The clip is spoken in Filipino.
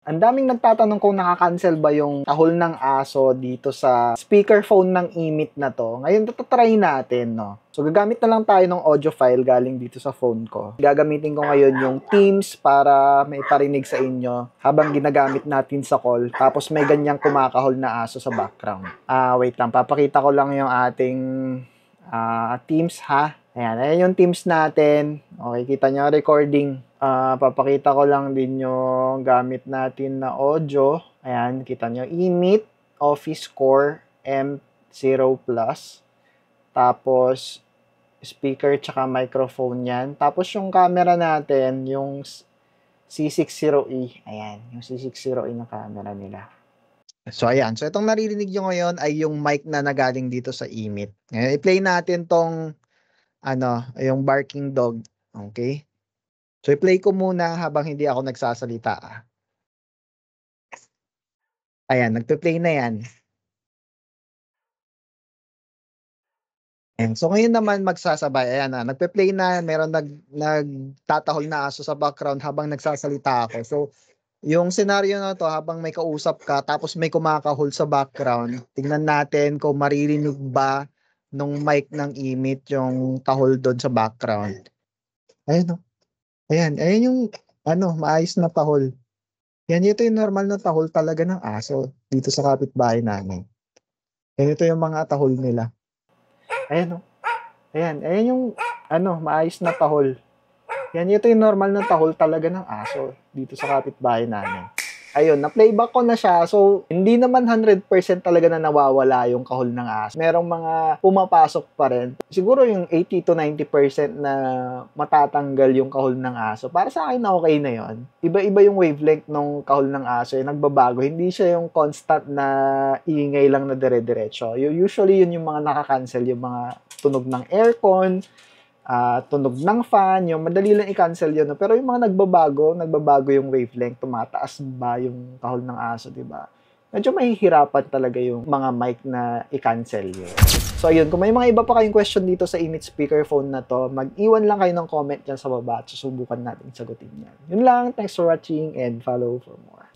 Ang daming nagtatanong kung nakakancel ba yung tahol ng aso dito sa speakerphone ng Emit na to. Ngayon, try natin, no? So, gagamit na lang tayo ng audio file galing dito sa phone ko. Gagamitin ko ngayon yung Teams para may parinig sa inyo habang ginagamit natin sa call. Tapos may ganyang kumakahol na aso sa background. Wait lang, papakita ko lang yung ating Teams, ha? Ayan yung Teams natin. Okay, kita nyo, recording. Papakita ko lang din yung gamit natin na audio. Ayan, kita nyo, Emit Office Core M0 Plus. Tapos, speaker tsaka microphone yan. Tapos, yung camera natin, yung C60E. Ayan, yung C60E na camera nila. So, ayan. So, itong naririnig nyo ngayon ay yung mic na nagaling dito sa Emit. Ngayon, i-play natin tong, yung barking dog. Okay? So, i-play ko muna habang hindi ako nagsasalita. Ayan, nagpe-play na yan. And so, ngayon naman magsasabay. Ayan na, nagpe-play na. Meron nagtatahol na aso sa background habang nagsasalita ako. So, yung scenario na to, habang may kausap ka, tapos may kumakahol sa background, tingnan natin kung maririnig ba nung mic ng Emit yung tahol doon sa background. Ayan o. Ayan yung maayos na tahol. Ito yung normal na tahol talaga ng aso dito sa kapitbahay namin. Ito yung mga tahol nila. Ayan o. Ayan yung maayos na tahol. Ito yung normal na tahol talaga ng aso dito sa kapitbahay namin. Ayun, na-playback ko na siya. So, hindi naman 100% talaga na nawawala yung kahol ng aso. Merong mga pumapasok pa rin. Siguro yung 80 to 90% na matatanggal yung kahol ng aso. Para sa akin, okay na yon. Iba-iba yung wavelength ng kahol ng aso. Yung nagbabago. Hindi siya yung constant na ingay lang na dire-diretso. Usually, yun yung mga nakakancel. Yung mga tunog ng aircon, tunog ng fan, yung madali lang i-cancel yun. Pero yung mga nagbabago yung wavelength, tumataas ba yung kahol ng aso, di ba? Medyo mahihirapan talaga yung mga mic na i-cancel yun. So, ayun, kung may mga iba pa kayong question dito sa Emit speakerphone na to, mag-iwan lang kayo ng comment dyan sa baba at susubukan natin sagutin yan. Yun lang, thanks for watching and follow for more.